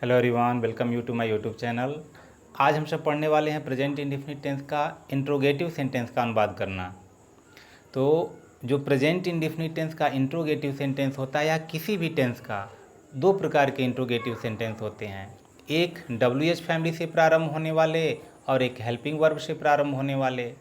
Hello everyone, welcome you to my YouTube channel. आज हम सब पढ़ने वाले हैं प्रेजेंट इंडेफिनिट टेंस का इंट्रोगेटिव सेंटेंस का अनुवाद करना। तो जो प्रेजेंट इंडेफिनिट टेंस का इंट्रोगेटिव सेंटेंस होता है या किसी भी टेंस का दो प्रकार के इंट्रोगेटिव सेंटेंस होते हैं। एक WH फैमिली से प्रारंभ होने वाले और एक हेल्पिंग वर्ब से प्रारंभ होने वाले।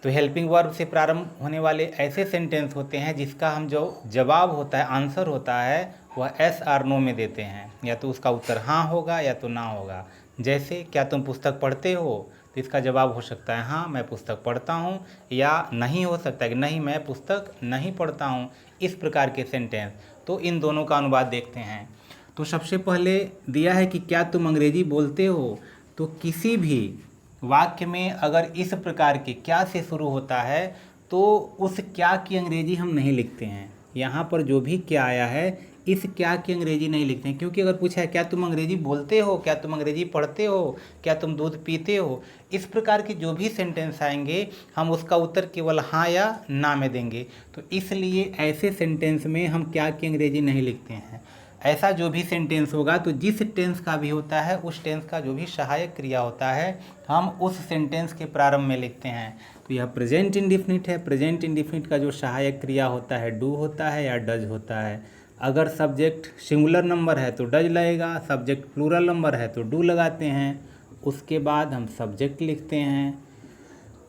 तो हेल्पिंग वर्ब से प्रारंभ होने वाले ऐसे सेंटेंस होते हैं जिसका हम जो जवाब होता है, आंसर होता है, वह एस आर नो में देते हैं। या तो उसका उत्तर हाँ होगा या तो ना होगा। जैसे क्या तुम पुस्तक पढ़ते हो, तो इसका जवाब हो सकता है हाँ मैं पुस्तक पढ़ता हूँ, या नहीं हो सकता है कि नहीं मैं पुस्तक नहीं पढ़ता हूँ। इस प्रकार के सेंटेंस। तो इन दोनों का अनुवाद देखते हैं। तो सबसे पहले दिया है कि क्या तुम अंग्रेजी बोलते हो। तो किसी भी वाक्य में अगर इस प्रकार के क्या से शुरू होता है तो उस क्या की अंग्रेजी हम नहीं लिखते हैं। यहाँ पर जो भी क्या आया है इस क्या की अंग्रेजी नहीं लिखते हैं, क्योंकि अगर पूछा है क्या तुम अंग्रेजी बोलते हो, क्या तुम अंग्रेजी पढ़ते हो, क्या तुम दूध पीते हो, इस प्रकार के जो भी सेंटेंस आएंगे हम उसका उत्तर केवल हाँ या ना में देंगे। तो इसलिए ऐसे सेंटेंस में हम क्या की अंग्रेजी नहीं लिखते हैं। ऐसा जो भी सेंटेंस होगा तो जिस टेंस का भी होता है उस टेंस का जो भी सहायक क्रिया होता है हम उस सेंटेंस के प्रारंभ में लिखते हैं। तो यह प्रेजेंट इंडेफिनिट है। प्रेजेंट इंडेफिनिट का जो सहायक क्रिया होता है डू होता है या डज होता है। अगर सब्जेक्ट सिंगुलर नंबर है तो डज लगेगा, सब्जेक्ट प्लूरल नंबर है तो डू लगाते हैं। उसके बाद हम सब्जेक्ट लिखते हैं।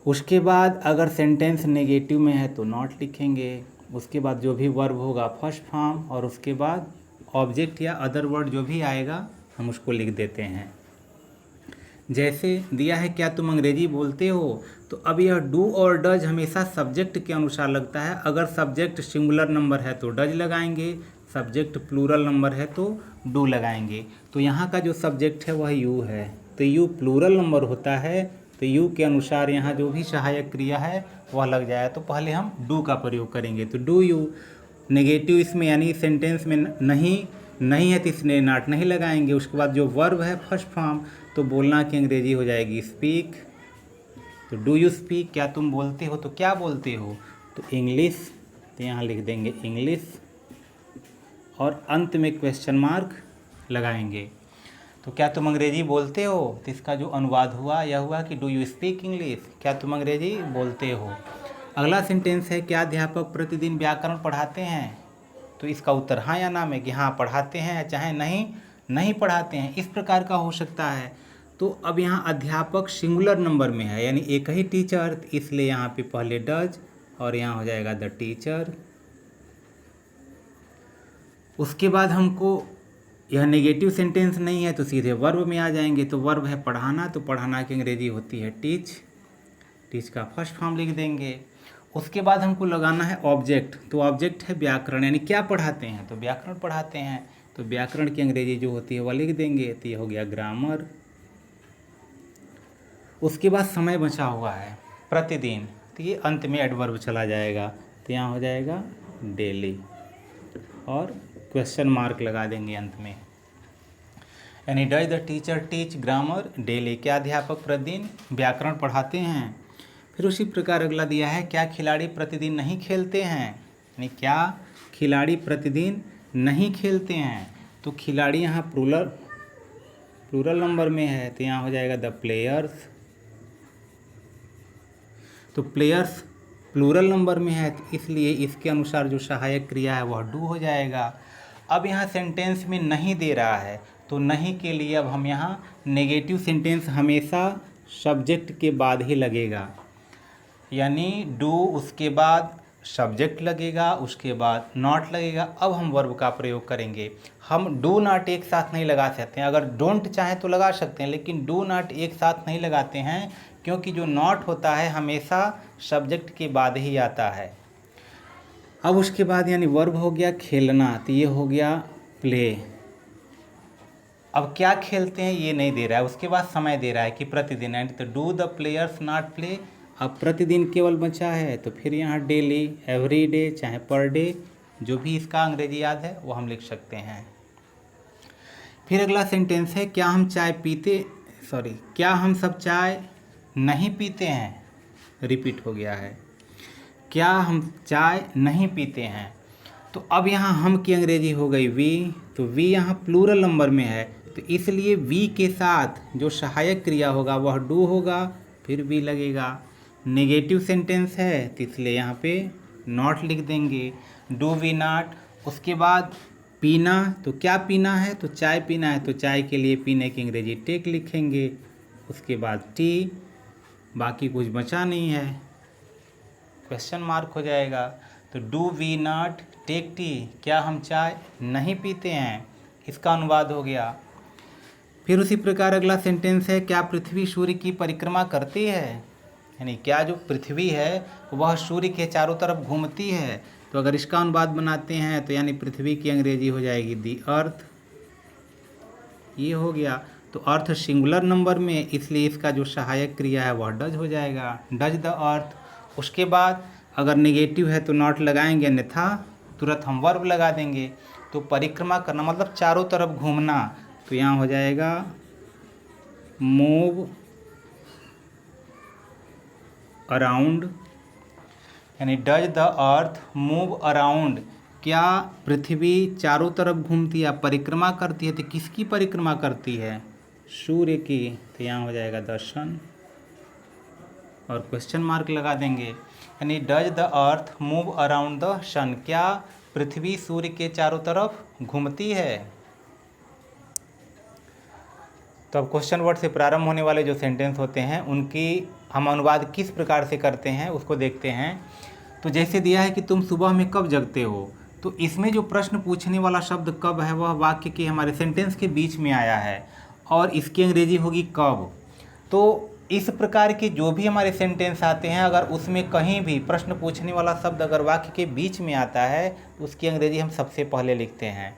उसके बाद अगर सेंटेंस नेगेटिव में है तो नॉट लिखेंगे। उसके बाद जो भी वर्ब होगा फर्स्ट फॉर्म, और उसके बाद ऑब्जेक्ट या अदर वर्ड जो भी आएगा हम उसको लिख देते हैं। जैसे दिया है क्या तुम अंग्रेजी बोलते हो, तो अब यह डू और डज हमेशा सब्जेक्ट के अनुसार लगता है। अगर सब्जेक्ट सिंगुलर नंबर है तो डज लगाएंगे, सब्जेक्ट प्लूरल नंबर है तो डू लगाएंगे। तो यहाँ का जो सब्जेक्ट है वह यू है, तो यू प्लूरल नंबर होता है, तो यू के अनुसार यहाँ जो भी सहायक क्रिया है वह लग जाए। तो पहले हम डू का प्रयोग करेंगे, तो डू यू। नेगेटिव इसमें यानी सेंटेंस में नहीं है तो इसने नॉट नहीं लगाएंगे। उसके बाद जो वर्ब है फर्स्ट फॉर्म, तो बोलना की अंग्रेजी हो जाएगी स्पीक। तो डू यू स्पीक, क्या तुम बोलते हो, तो क्या बोलते हो, तो इंग्लिश, तो यहाँ लिख देंगे इंग्लिश, और अंत में क्वेश्चन मार्क लगाएंगे। तो क्या तुम अंग्रेजी बोलते हो, तो इसका जो अनुवाद हुआ यह हुआ कि डू यू स्पीक इंग्लिश, क्या तुम अंग्रेजी बोलते हो। अगला सेंटेंस है क्या अध्यापक प्रतिदिन व्याकरण पढ़ाते हैं, तो इसका उत्तर हाँ या ना में कि हाँ पढ़ाते हैं, चाहे नहीं पढ़ाते हैं, इस प्रकार का हो सकता है। तो अब यहाँ अध्यापक सिंगुलर नंबर में है यानी एक ही टीचर, इसलिए यहाँ पे पहले डज और यहाँ हो जाएगा द टीचर। उसके बाद हमको यह नेगेटिव सेंटेंस नहीं है तो सीधे वर्ब में आ जाएंगे। तो वर्ब है पढ़ाना, तो पढ़ाना की अंग्रेजी होती है टीच, टीच का फर्स्ट फॉर्म लिख देंगे। उसके बाद हमको लगाना है ऑब्जेक्ट, तो ऑब्जेक्ट है व्याकरण, यानी क्या पढ़ाते हैं, तो व्याकरण पढ़ाते हैं, तो व्याकरण की अंग्रेजी जो होती है वह लिख देंगे, तो ये हो गया ग्रामर। उसके बाद समय बचा हुआ है प्रतिदिन, तो ये अंत में एडवर्ब चला जाएगा, तो यहाँ हो जाएगा डेली, और क्वेश्चन मार्क लगा देंगे अंत में। यानी does the teacher teach grammar daily, क्या अध्यापक प्रतिदिन व्याकरण पढ़ाते हैं। फिर उसी प्रकार अगला दिया है क्या खिलाड़ी प्रतिदिन नहीं खेलते हैं, यानी क्या खिलाड़ी प्रतिदिन नहीं खेलते हैं। तो खिलाड़ी यहाँ प्लूरल नंबर में है, तो यहाँ हो जाएगा द प्लेयर्स। तो प्लेयर्स प्लूरल नंबर में है, तो इसलिए इसके अनुसार जो सहायक क्रिया है वह डू हो जाएगा। अब यहाँ सेंटेंस में नहीं दे रहा है, तो नहीं के लिए अब हम यहाँ नेगेटिव सेंटेंस हमेशा सब्जेक्ट के बाद ही लगेगा, यानी डू उसके बाद सब्जेक्ट लगेगा, उसके बाद नॉट लगेगा। अब हम वर्ब का प्रयोग करेंगे। हम डू नॉट एक साथ नहीं लगा सकते हैं, अगर डोंट चाहें तो लगा सकते हैं, लेकिन डू नॉट एक साथ नहीं लगाते हैं, क्योंकि जो नॉट होता है हमेशा सब्जेक्ट के बाद ही आता है। अब उसके बाद यानी वर्ब हो गया खेलना, तो ये हो गया प्ले। अब क्या खेलते हैं ये नहीं दे रहा है, उसके बाद समय दे रहा है कि प्रतिदिन, यानी तो do the players not play. अब प्रतिदिन केवल बचा है, तो फिर यहाँ डेली, एवरी डे, चाहे पर डे, जो भी इसका अंग्रेजी याद है वो हम लिख सकते हैं। फिर अगला सेंटेंस है क्या हम सब चाय नहीं पीते हैं। रिपीट हो गया है, क्या हम चाय नहीं पीते हैं। तो अब यहाँ हम की अंग्रेजी हो गई वी, तो वी यहाँ प्लूरल नंबर में है, तो इसलिए वी के साथ जो सहायक क्रिया होगा वह डू होगा, फिर वी लगेगा। नेगेटिव सेंटेंस है तो इसलिए यहाँ पे नॉट लिख देंगे, डू वी नॉट। उसके बाद पीना, तो क्या पीना है, तो चाय पीना है, तो चाय के लिए पीने की अंग्रेजी टेक लिखेंगे। उसके बाद टी, बाकी कुछ बचा नहीं है, क्वेश्चन मार्क हो जाएगा। तो do we not take tea, क्या हम चाय नहीं पीते हैं, इसका अनुवाद हो गया। फिर उसी प्रकार अगला सेंटेंस है, क्या पृथ्वी सूर्य की परिक्रमा करती है, यानी क्या जो पृथ्वी है वह सूर्य के चारों तरफ घूमती है। तो अगर इसका अनुवाद बनाते हैं तो यानी पृथ्वी की अंग्रेजी हो जाएगी दी अर्थ, ये हो गया। तो अर्थ सिंगुलर नंबर में, इसलिए इसका जो सहायक क्रिया है वह डज हो जाएगा, डज द अर्थ। उसके बाद अगर नेगेटिव है तो नॉट लगाएंगे, अन्यथा तुरंत हम वर्ब लगा देंगे। तो परिक्रमा करना मतलब चारों तरफ घूमना, तो यहाँ हो जाएगा मूव अराउंड, यानी does the earth move around, क्या पृथ्वी चारों तरफ घूमती है, परिक्रमा करती है, तो किसकी परिक्रमा करती है, सूर्य की। तो यहाँ हो जाएगा द सन और क्वेश्चन मार्क लगा देंगे, यानी does the earth move around the sun, क्या पृथ्वी सूर्य के चारों तरफ घूमती है। तो अब क्वेश्चन वर्ड से प्रारंभ होने वाले जो सेंटेंस होते हैं उनकी हम अनुवाद किस प्रकार से करते हैं उसको देखते हैं। तो जैसे दिया है कि तुम सुबह में कब जगते हो, तो इसमें जो प्रश्न पूछने वाला शब्द कब है वह वाक्य के हमारे सेंटेंस के बीच में आया है और इसकी अंग्रेजी होगी कब। तो इस प्रकार के जो भी हमारे सेंटेंस आते हैं, अगर उसमें कहीं भी प्रश्न पूछने वाला शब्द अगर वाक्य के बीच में आता है तो उसकी अंग्रेजी हम सबसे पहले लिखते हैं,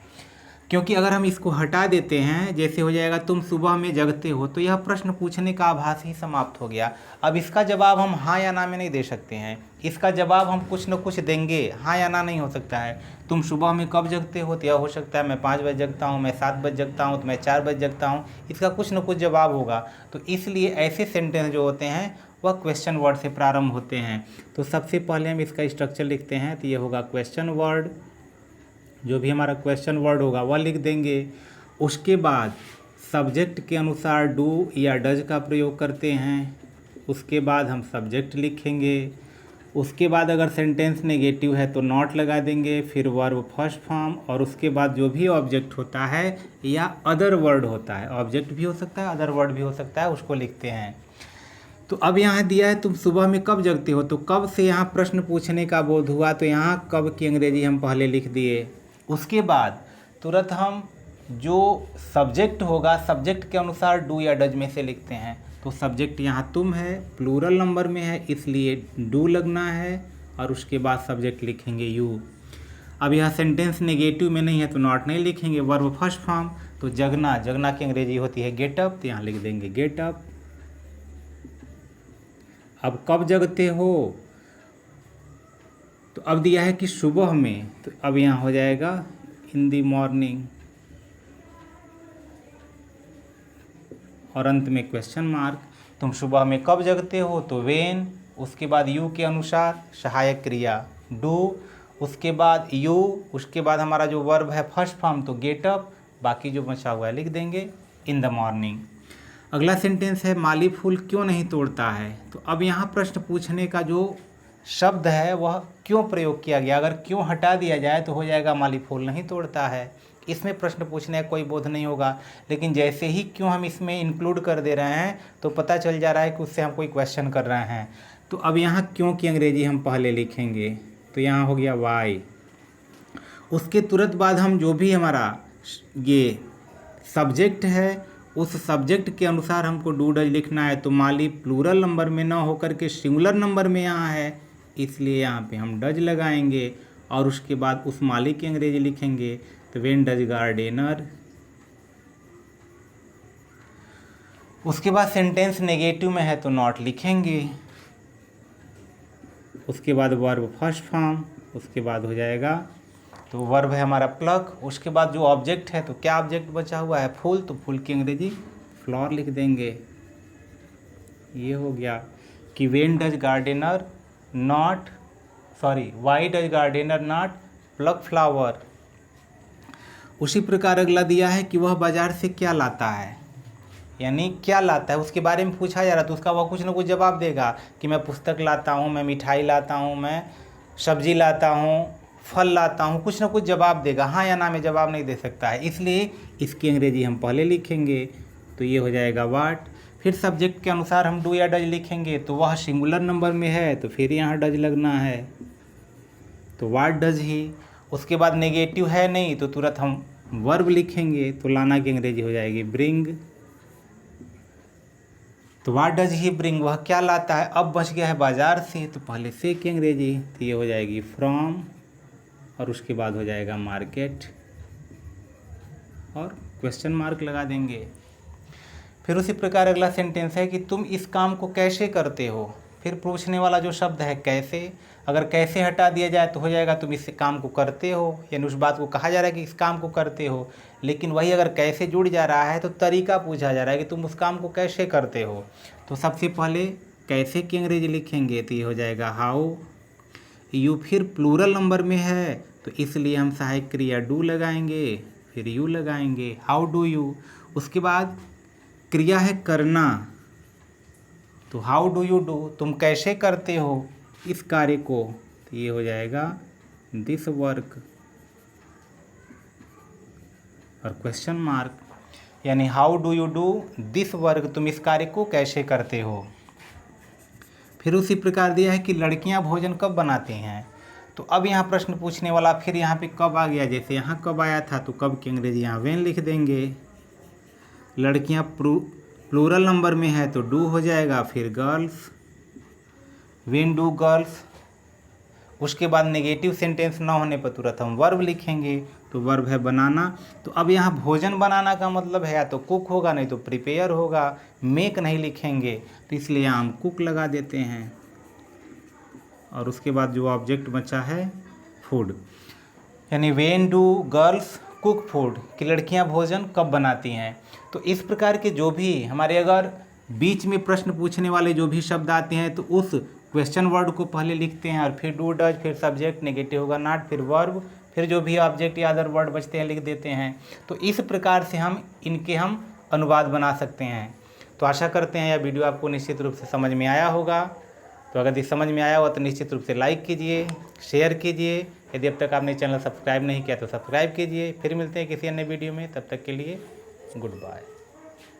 क्योंकि अगर हम इसको हटा देते हैं, जैसे हो जाएगा तुम सुबह में जगते हो, तो यह प्रश्न पूछने का आभास ही समाप्त हो गया। अब इसका जवाब हम हाँ या ना में नहीं दे सकते हैं, इसका जवाब हम कुछ न कुछ देंगे, हाँ या ना नहीं हो सकता है। तुम सुबह में कब जगते हो, तो यह हो सकता है मैं 5 बजे जगता हूँ, मैं 7 बजे जगता हूँ, तो मैं 4 बजे जगता हूँ, इसका कुछ न कुछ जवाब होगा। तो इसलिए ऐसे सेंटेंस जो होते हैं वह क्वेश्चन वर्ड से प्रारंभ होते हैं। तो सबसे पहले हम इसका स्ट्रक्चर लिखते हैं, तो ये होगा क्वेश्चन वर्ड, जो भी हमारा क्वेश्चन वर्ड होगा वह लिख देंगे। उसके बाद सब्जेक्ट के अनुसार डू या डज का प्रयोग करते हैं, उसके बाद हम सब्जेक्ट लिखेंगे। उसके बाद अगर सेंटेंस नेगेटिव है तो नॉट लगा देंगे, फिर वर्ब फर्स्ट फॉर्म, और उसके बाद जो भी ऑब्जेक्ट होता है या अदर वर्ड होता है, ऑब्जेक्ट भी हो सकता है अदर वर्ड भी हो सकता है, उसको लिखते हैं। तो अब यहाँ दिया है तुम सुबह में कब जगते हो, तो कब से यहाँ प्रश्न पूछने का बोध हुआ, तो यहाँ कब की अंग्रेजी हम पहले लिख दिए। उसके बाद तुरंत हम जो सब्जेक्ट होगा सब्जेक्ट के अनुसार डू या डज में से लिखते हैं। तो सब्जेक्ट यहाँ तुम है, प्लूरल नंबर में है, इसलिए डू लगना है, और उसके बाद सब्जेक्ट लिखेंगे यू। अब यह सेंटेंस नेगेटिव में नहीं है तो नॉट नहीं लिखेंगे, वर्ब फर्स्ट फॉर्म। तो जगना, जगना की अंग्रेजी होती है गेट अप, तो यहाँ लिख देंगे गेट अप। अब कब जगते हो, तो अब दिया है कि सुबह में, तो अब यहाँ हो जाएगा इन दी मॉर्निंग, और अंत में क्वेश्चन मार्क। तुम सुबह में कब जगते हो, तो वेन, उसके बाद यू के अनुसार सहायक क्रिया डू, उसके बाद यू, उसके बाद हमारा जो वर्ब है फर्स्ट फॉर्म तो गेट अप, बाकी जो बचा हुआ है लिख देंगे इन द मॉर्निंग। अगला सेंटेंस है माली फूल क्यों नहीं तोड़ता है। तो अब यहाँ प्रश्न पूछने का जो शब्द है वह क्यों प्रयोग किया गया, अगर क्यों हटा दिया जाए तो हो जाएगा माली फूल नहीं तोड़ता है। इसमें प्रश्न पूछने का कोई बोध नहीं होगा, लेकिन जैसे ही क्यों हम इसमें इंक्लूड कर दे रहे हैं तो पता चल जा रहा है कि उससे हम कोई क्वेश्चन कर रहे हैं। तो अब यहाँ क्यों की अंग्रेजी हम पहले लिखेंगे, तो यहाँ हो गया वाई। उसके तुरंत बाद हम जो भी हमारा ये सब्जेक्ट है उस सब्जेक्ट के अनुसार हमको डू डज लिखना है। तो माली प्लूरल नंबर में ना होकर के सिंगुलर नंबर में यहाँ है, इसलिए यहाँ पे हम डज लगाएंगे, और उसके बाद उस माली की अंग्रेजी लिखेंगे, तो वेन डज गार्डनर। उसके बाद सेंटेंस नेगेटिव में है तो नॉट लिखेंगे, उसके बाद वर्ब फर्स्ट फॉर्म, उसके बाद हो जाएगा तो वर्ब है हमारा प्लक। उसके बाद जो ऑब्जेक्ट है, तो क्या ऑब्जेक्ट बचा हुआ है, फूल, तो फूल की अंग्रेजी फ्लावर लिख देंगे। ये हो गया कि when does gardener not, sorry why does gardener not pluck flower. उसी प्रकार अगला दिया है कि वह बाजार से क्या लाता है, यानी क्या लाता है उसके बारे में पूछा जा रहा है, तो उसका वह कुछ ना कुछ जवाब देगा कि मैं पुस्तक लाता हूँ, मैं मिठाई लाता हूँ, मैं सब्जी लाता हूँ, फल लाता हूँ, कुछ ना कुछ जवाब देगा। हाँ या ना में जवाब नहीं दे सकता है, इसलिए इसकी अंग्रेजी हम पहले लिखेंगे, तो ये हो जाएगा वाट। फिर सब्जेक्ट के अनुसार हम डू या डज लिखेंगे, तो वह सिंगुलर नंबर में है तो फिर यहाँ डज लगना है, तो वाट डज ही। उसके बाद नेगेटिव है नहीं तो तुरंत हम वर्ब लिखेंगे, तो लाना की अंग्रेजी हो जाएगी ब्रिंग। तो वाट डज ही ब्रिंग, वह क्या लाता है। अब बच गया है बाजार से, तो पहले से की अंग्रेजी, तो ये हो जाएगी फ्रॉम, और उसके बाद हो जाएगा मार्केट, और क्वेश्चन मार्क लगा देंगे। फिर उसी प्रकार अगला सेंटेंस है कि तुम इस काम को कैसे करते हो। फिर पूछने वाला जो शब्द है कैसे, अगर कैसे हटा दिया जाए तो हो जाएगा तुम इस काम को करते हो, यानी उस बात को कहा जा रहा है कि इस काम को करते हो। लेकिन वही अगर कैसे जुड़ जा रहा है तो तरीका पूछा जा रहा है कि तुम उस काम को कैसे करते हो। तो सबसे पहले कैसे की अंग्रेजी लिखेंगे, तो ये हो जाएगा हाउ। यू फिर प्लूरल नंबर में है तो इसलिए हम सहायक क्रिया डू लगाएंगे, फिर यू लगाएंगे, हाउ डू यू। उसके बाद क्रिया है करना, तो हाउ डू यू डू, तुम कैसे करते हो इस कार्य को, तो ये हो जाएगा दिस वर्क, और क्वेश्चन मार्क, यानी how do you do this work, तुम इस कार्य को कैसे करते हो। फिर उसी प्रकार दिया है कि लड़कियां भोजन कब बनाती हैं। तो अब यहाँ प्रश्न पूछने वाला फिर यहाँ पे कब आ गया, जैसे यहाँ कब आया था तो कब की अंग्रेजी यहाँ व्हेन लिख देंगे। लड़कियां प्लूरल नंबर में है तो डू हो जाएगा, फिर गर्ल्स व्हेन डू गर्ल्स। उसके बाद नेगेटिव सेंटेंस ना होने पर तुरंत हम वर्ब लिखेंगे, तो वर्ब है बनाना। तो अब यहाँ भोजन बनाना का मतलब है या तो कुक होगा नहीं तो प्रिपेयर होगा, मेक नहीं लिखेंगे, तो इसलिए यहाँ हम कुक लगा देते हैं। और उसके बाद जो ऑब्जेक्ट बचा है फूड, यानी when do girls cook food, कि लड़कियां भोजन कब बनाती हैं। तो इस प्रकार के जो भी हमारे अगर बीच में प्रश्न पूछने वाले जो भी शब्द आते हैं तो उस क्वेश्चन वर्ड को पहले लिखते हैं, और फिर डू डज, फिर सब्जेक्ट, नेगेटिव होगा नॉट, फिर वर्ब, फिर जो भी ऑब्जेक्ट या अदर वर्ड बचते हैं लिख देते हैं। तो इस प्रकार से हम अनुवाद बना सकते हैं। तो आशा करते हैं यह वीडियो आपको निश्चित रूप से समझ में आया होगा। तो अगर ये समझ में आया हो तो निश्चित रूप से लाइक कीजिए, शेयर कीजिए। यदि अब तक आपने चैनल सब्सक्राइब नहीं किया तो सब्सक्राइब कीजिए। फिर मिलते हैं किसी अन्य वीडियो में, तब तक के लिए गुड बाय।